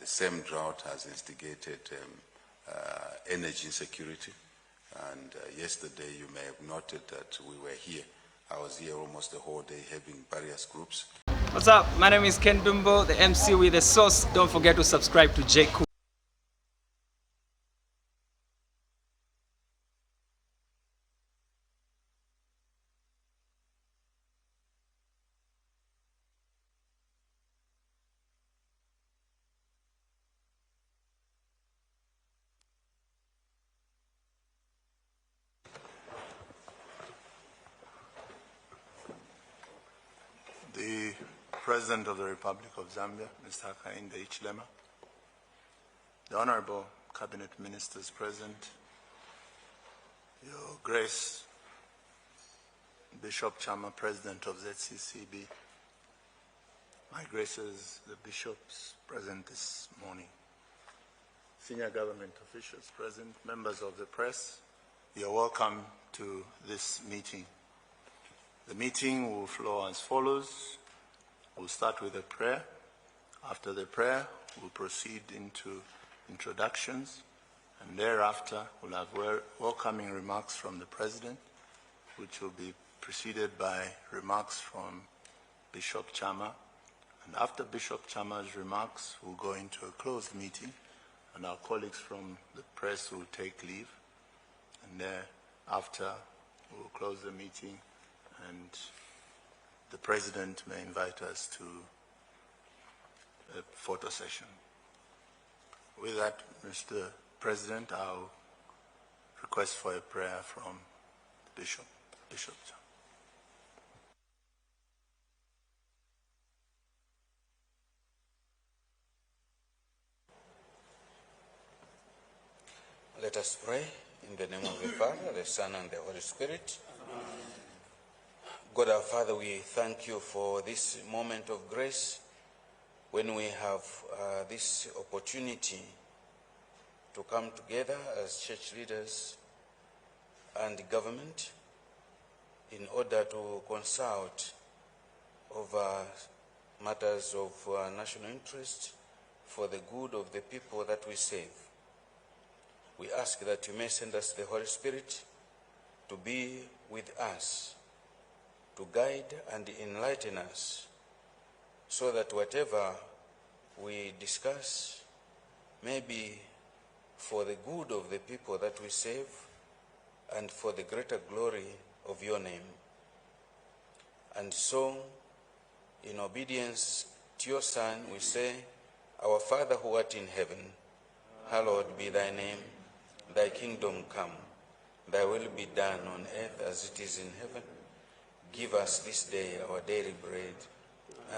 same drought has instigated energy insecurity. And yesterday you may have noted that we were here. I was here almost the whole day having various groups. What's up? My name is Ken Dumbo, the MC with the sauce. Don't forget to subscribe to J Cool. The President of the Republic of Zambia, Mr. Hakainde Hichilema, the Honorable Cabinet Ministers present, Your Grace, Bishop Chama, President of ZCCB, my Graces, the Bishops present this morning, senior government officials present, members of the press, you're welcome to this meeting. The meeting will flow as follows. We'll start with a prayer. After the prayer, we'll proceed into introductions, and thereafter we'll have welcoming remarks from the President, which will be preceded by remarks from Bishop Chama. And after Bishop Chama's remarks, we'll go into a closed meeting, and our colleagues from the press will take leave. And thereafter, we'll close the meeting, and the President may invite us to a photo session. With that, Mr. President, I'll request for a prayer from the Bishop. Bishop. Let us pray in the name of the Father, the Son, and the Holy Spirit. God our Father, we thank you for this moment of grace when we have this opportunity to come together as church leaders and government in order to consult over matters of national interest for the good of the people that we serve. We ask that you may send us the Holy Spirit to be with us, to guide and enlighten us, so that whatever we discuss may be for the good of the people that we serve and for the greater glory of your name. And so, in obedience to your Son, we say, Our Father who art in heaven, hallowed be thy name. Thy kingdom come, thy will be done on earth as it is in heaven. Give us this day our daily bread,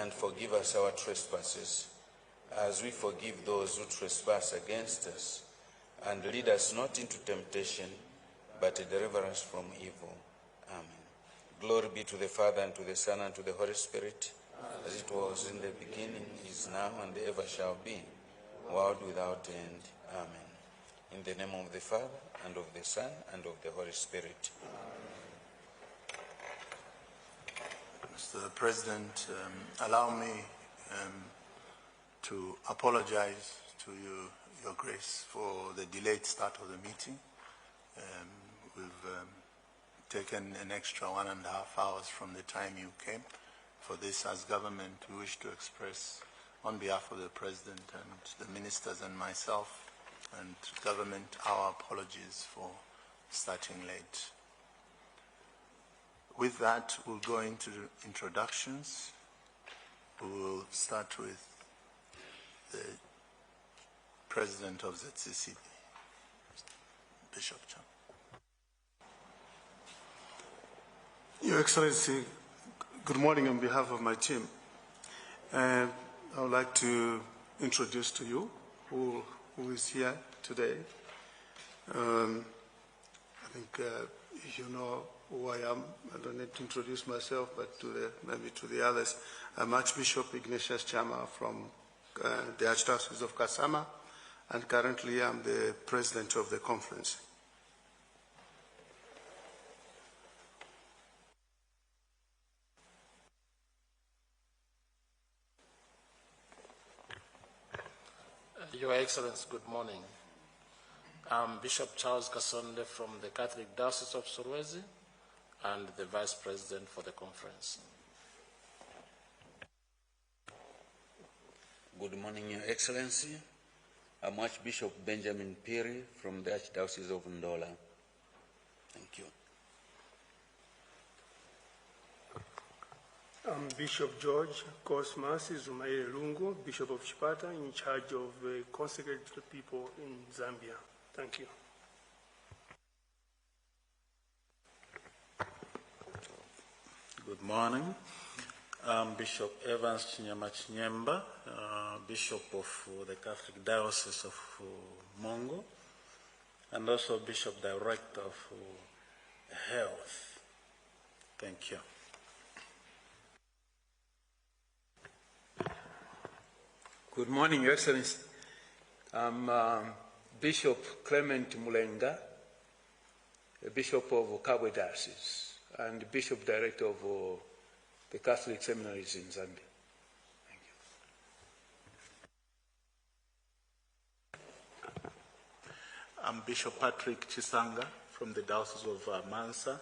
and forgive us our trespasses, as we forgive those who trespass against us. And lead us not into temptation, but deliver us from evil. Amen. Glory be to the Father, and to the Son, and to the Holy Spirit, as it was in the beginning, is now, and ever shall be, world without end. Amen. In the name of the Father, and of the Son, and of the Holy Spirit. Mr. President, allow me to apologize to you, Your Grace, for the delayed start of the meeting. We've taken an extra 1.5 hours from the time you came. For this, as government, we wish to express on behalf of the President and the ministers and myself and government our apologies for starting late. With that, we'll go into introductions. We will start with the President of ZCCB, Bishop Chama. Your Excellency, good morning on behalf of my team. I would like to introduce to you who is here today. I think you know who I am. I don't need to introduce myself, but maybe to the others. I'm Archbishop Ignatius Chama from the Archdiocese of Kasama, and currently I'm the President of the conference. Your Excellency, good morning. I'm Bishop Charles Kasonde from the Catholic Diocese of Solwezi and the Vice President for the conference. Good morning, Your Excellency. I'm Archbishop Benjamin Piri from the Archdiocese of Ndola. Thank you. I'm Bishop George Cosmas Zumaire Lungu, Bishop of Chipata, in charge of consecrated people in Zambia. Thank you. Good morning. I'm Bishop Evans Chinyama Chinyemba, Bishop of the Catholic Diocese of Mongo, and also Bishop Director of Health. Thank you. Good morning, Your Excellency. I'm Bishop Clement Mulenga, Bishop of Kabwe Diocese, and Bishop Director of the Catholic Seminaries in Zambia. Thank you. I'm Bishop Patrick Chisanga from the Diocese of Mansa.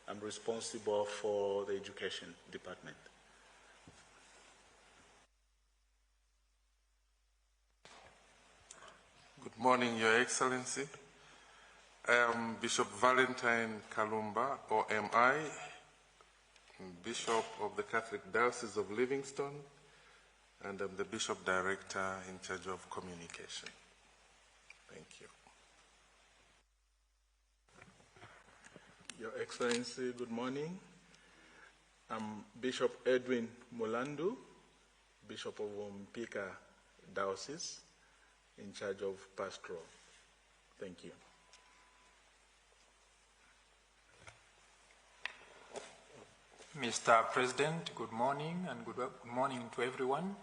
I'm responsible for the Education Department. Good morning, Your Excellency. I am Bishop Valentine Kalumba, OMI, Bishop of the Catholic Diocese of Livingstone, and I'm the Bishop Director in charge of communication. Thank you. Your Excellency, good morning. I'm Bishop Edwin Mulandu, Bishop of Mpika Diocese, in charge of pastoral. Thank you. Mr. President, good morning and good morning to everyone.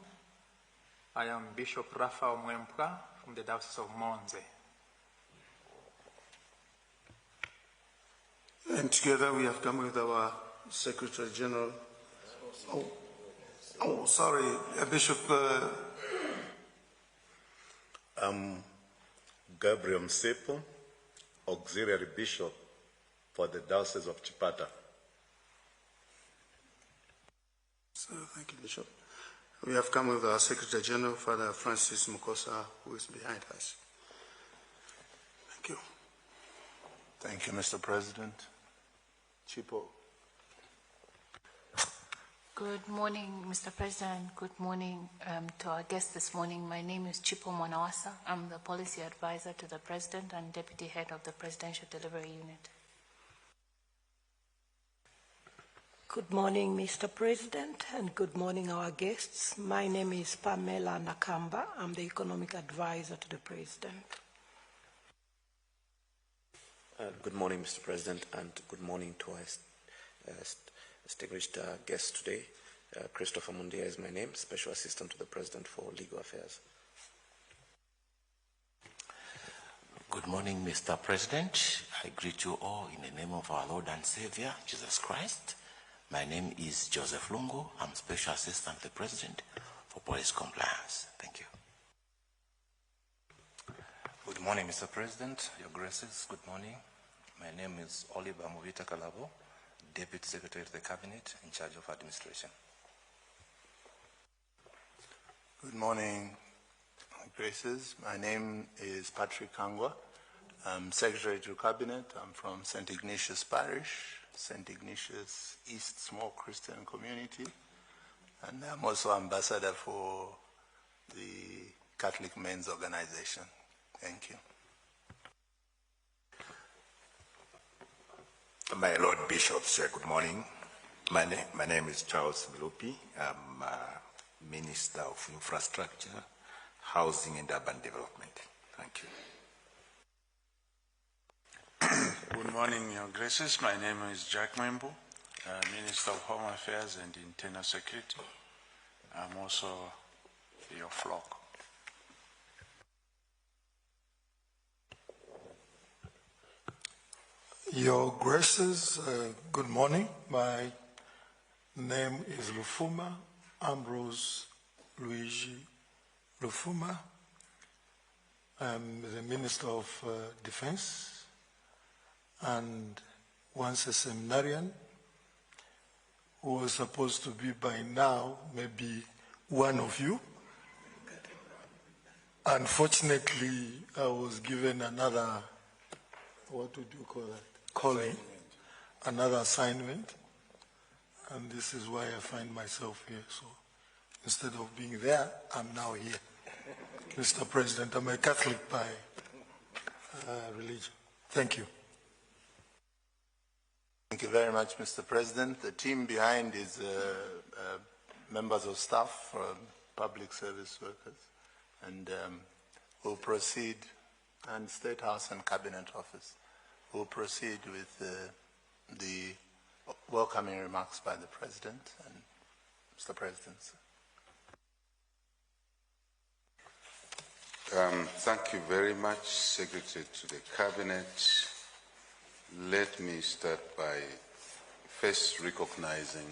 I am Bishop Raphael Mwempka from the Diocese of Monze. And together we have come with our Secretary General. Sorry, Bishop. I'm Gabriel Msepo, Auxiliary Bishop for the Diocese of Chipata. So, thank you, Bishop. We have come with our Secretary General, Father Francis Mukosa, who is behind us. Thank you. Thank you, Mr. President. Chipo. Good morning, Mr. President. Good morning to our guests this morning. My name is Chipo Mwanawasa. I'm the Policy Advisor to the President and Deputy Head of the Presidential Delivery Unit. Good morning, Mr. President, and good morning, our guests. My name is Pamela Nakamba. I'm the Economic Advisor to the President. Good morning, Mr. President, and good morning to our distinguished guests today. Christopher Mundia is my name, Special Assistant to the President for Legal Affairs. Good morning, Mr. President. I greet you all in the name of our Lord and Savior, Jesus Christ. My name is Joseph Lungu. I'm Special Assistant to the President for Police Compliance. Thank you. Good morning, Mr. President, Your Graces, good morning. My name is Oliver Movita Kalabo, Deputy Secretary to the Cabinet in charge of administration. Good morning, Graces. My name is Patrick Kangwa. I'm Secretary to Cabinet. I'm from St. Ignatius Parish, St. Ignatius East Small Christian Community, and I'm also Ambassador for the Catholic Men's Organization. Thank you. My Lord Bishops, good morning. My name is Charles Milupi. I'm Minister of Infrastructure, Housing and Urban Development. Thank you. Good morning, Your Graces. My name is Jack Mwembu, Minister of Home Affairs and Internal Security. I'm also your flock. Your Graces, good morning. My name is Lufuma Ambrose Luigi Lufuma. I'm the Minister of Defense, and once a seminarian who was supposed to be by now maybe one of you. Unfortunately, I was given another, what would you call that? Calling, another assignment, and this is why I find myself here. So instead of being there, I'm now here. Mr. President, I'm a Catholic by religion. Thank you. Thank you very much, Mr. President. The team behind is members of staff, public service workers, and we'll proceed, and State House and Cabinet Office. We'll proceed with the welcoming remarks by the President and Mr. President. Thank you very much, Secretary to the Cabinet. Let me start by first recognizing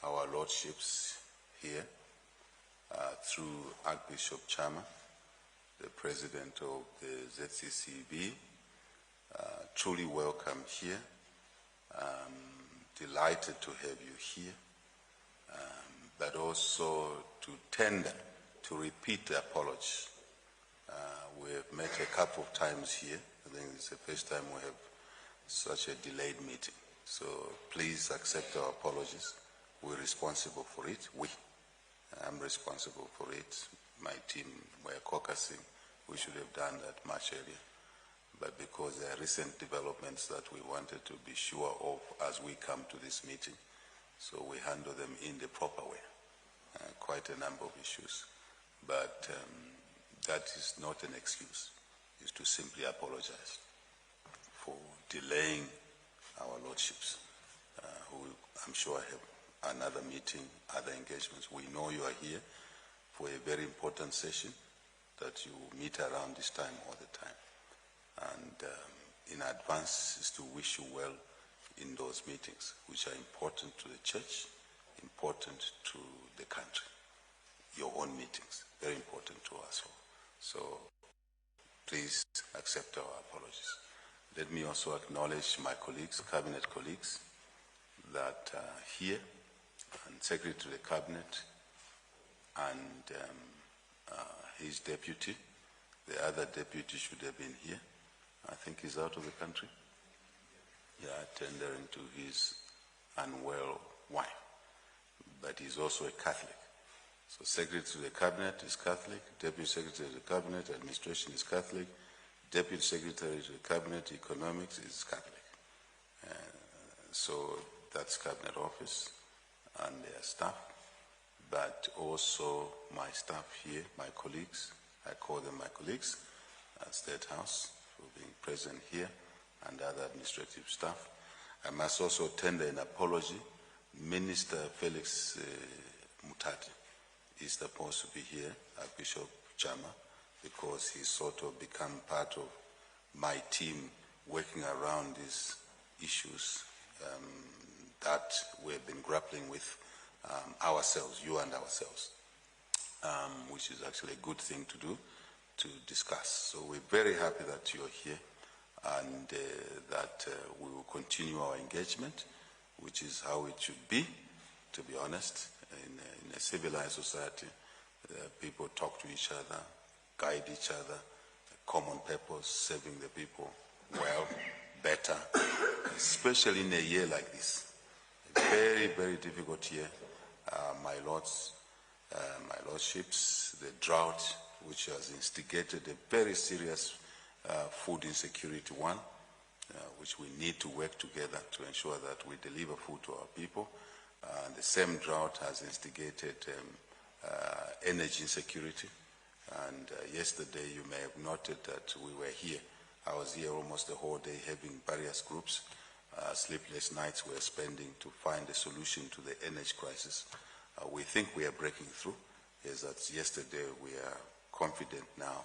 our lordships here through Archbishop Chama, the President of the ZCCB. Truly welcome here. Delighted to have you here, but also to tender, to repeat the apology. We have met a couple of times here. I think it's the first time we have such a delayed meeting. So please accept our apologies. We're responsible for it. I'm responsible for it. My team were caucusing. We should have done that much earlier. But because there are recent developments that we wanted to be sure of as we come to this meeting, so we handle them in the proper way. Quite a number of issues. But that is not an excuse. It's to simply apologize for delaying our lordships, who I'm sure have another meeting, other engagements. We know you are here for a very important session that you meet around this time all the time. And in advance is to wish you well in those meetings, which are important to the church, important to the country. Your own meetings, very important to us all. So please accept our apologies. Let me also acknowledge my colleagues, Cabinet colleagues, that are here, and Secretary to the Cabinet, and his deputy. The other deputy should have been here. I think he's out of the country. Yeah, tendering to his unwell wife. But he's also a Catholic. So Secretary to the Cabinet is Catholic, Deputy Secretary to the Cabinet, Administration is Catholic, Deputy Secretary to the Cabinet, Economics is Catholic. So that's Cabinet Office and their staff, but also my staff here, my colleagues, I call them my colleagues at State House for being present here, and other administrative staff. I must also tender an apology. Minister Felix Mutati is supposed to be here, Archbishop Chama, because he's sort of become part of my team working around these issues that we've been grappling with ourselves, you and ourselves, which is actually a good thing to do, to discuss. So we're very happy that you're here, and that we will continue our engagement, which is how it should be, to be honest. In a civilized society, people talk to each other, guide each other, common purpose, serving the people well, better, especially in a year like this. A very, very difficult year. My lordships, the drought, which has instigated a very serious food insecurity one, which we need to work together to ensure that we deliver food to our people. The same drought has instigated energy insecurity. And yesterday you may have noted that we were here. I was here almost the whole day having various groups. Sleepless nights we are spending to find a solution to the energy crisis. We think we are breaking through. As that yesterday, we are confident now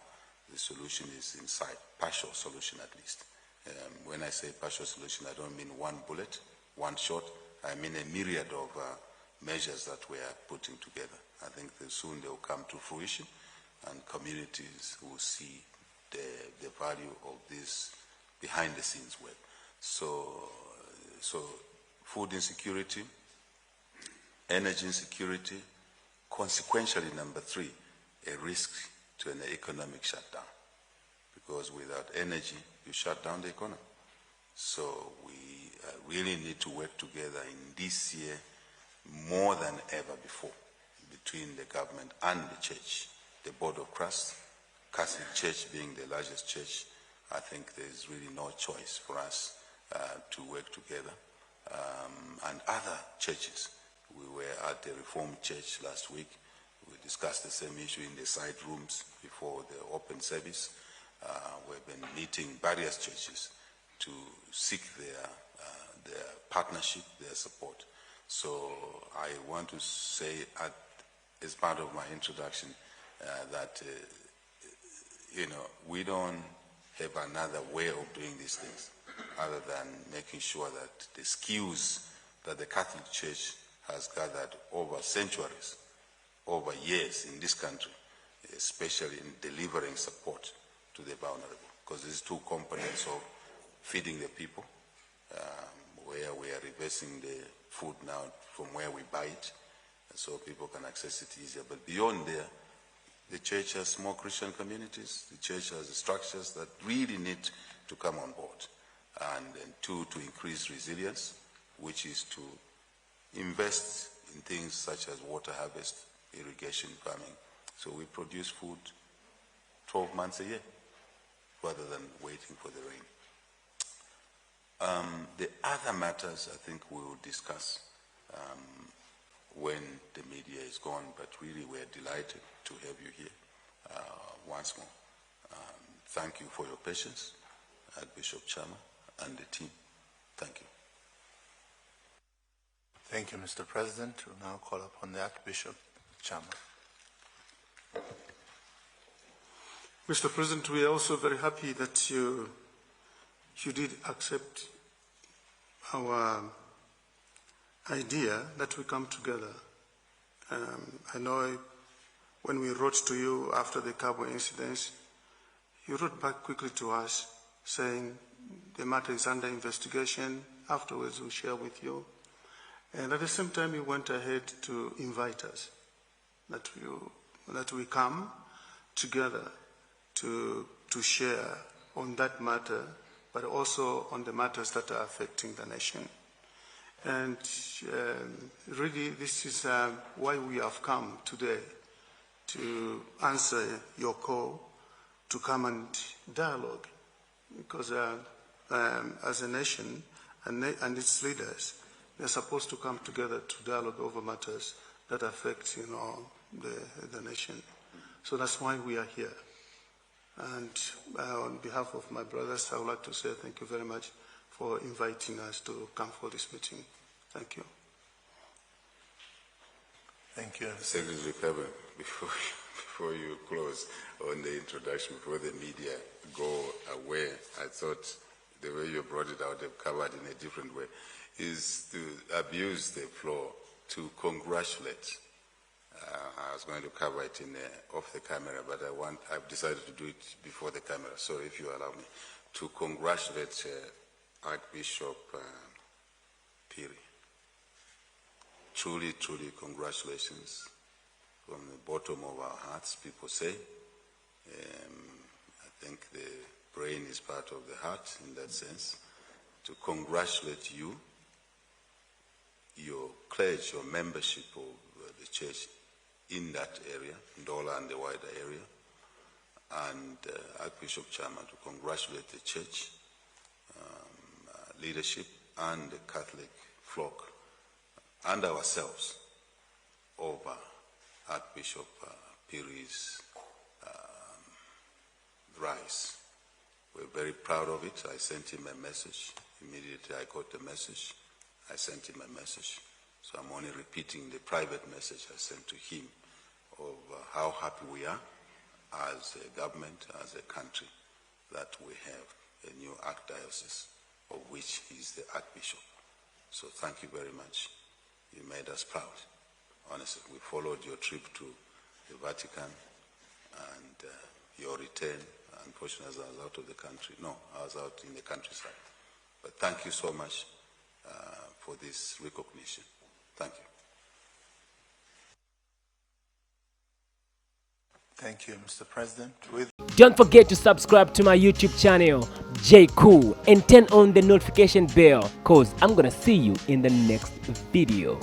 the solution is in sight, partial solution at least. When I say partial solution, I don't mean one bullet, one shot. I mean a myriad of measures that we are putting together. I think that soon they will come to fruition, and communities who see the value of this behind the scenes work. So food insecurity, energy insecurity, consequentially, number 3, a risk to an economic shutdown. Because without energy, you shut down the economy. So we really need to work together in this year more than ever before between the government and the church. The Board of Christ, Catholic Church being the largest church, I think there's really no choice for us to work together. And other churches. We were at the Reformed Church last week. We discussed the same issue in the side rooms before the open service. We've been meeting various churches to seek their partnership, their support. So I want to say as part of my introduction that we don't have another way of doing these things other than making sure that the skills that the Catholic Church has gathered over centuries, over years in this country, especially in delivering support to the vulnerable. Because these 2 components of feeding the people, where we are reversing the food now from where we buy it, so people can access it easier. But beyond there, the church has small Christian communities. The church has structures that really need to come on board. And then 2, to increase resilience, which is to invest in things such as water harvest, irrigation, farming. So we produce food 12 months a year rather than waiting for the rain. The other matters I think we will discuss when the media is gone, but really we're delighted to have you here once more. Thank you for your patience, Archbishop Chama and the team. Thank you. Thank you, Mr. President. We'll now call upon the Archbishop Chama. Mr. President, we are also very happy that you did accept our idea that we come together. I know when we wrote to you after the Cabo incidents, you wrote back quickly to us saying the matter is under investigation. Afterwards, we'll share with you. And at the same time, you went ahead to invite us, that we come together to share on that matter, but also on the matters that are affecting the nation. And really, this is why we have come today, to answer your call to come and dialogue. Because as a nation and its leaders, they're supposed to come together to dialogue over matters that affect, the nation. So that's why we are here. And on behalf of my brothers, I would like to say thank you very much for inviting us to come for this meeting. Thank you. Thank you. Secretary Kabe, before you close on the introduction, before the media go away, I thought the way you brought it out, they've covered in a different way, is to abuse the floor to congratulate. I was going to cover it off the camera, but I've decided to do it before the camera. So if you allow me to congratulate Archbishop Phiri. Truly, truly congratulations from the bottom of our hearts, people say. I think the brain is part of the heart in that sense. To congratulate you, your pledge, your membership of the church in that area, Ndola and the wider area, and Archbishop Chama to congratulate the church, leadership, and the Catholic flock, and ourselves over Archbishop Phiri's rise. We're very proud of it. I sent him a message. Immediately I got the message. I sent him a message. So I'm only repeating the private message I sent to him of how happy we are as a government, as a country, that we have a new archdiocese, of which he's the Archbishop. So thank you very much. You made us proud. Honestly, we followed your trip to the Vatican, and your return. Unfortunately, I was out of the country. No, I was out in the countryside. But thank you so much for this recognition. Thank you. Thank you, Mr. President. Don't forget to subscribe to my YouTube channel, J Cool, and turn on the notification bell, cause I'm gonna see you in the next video.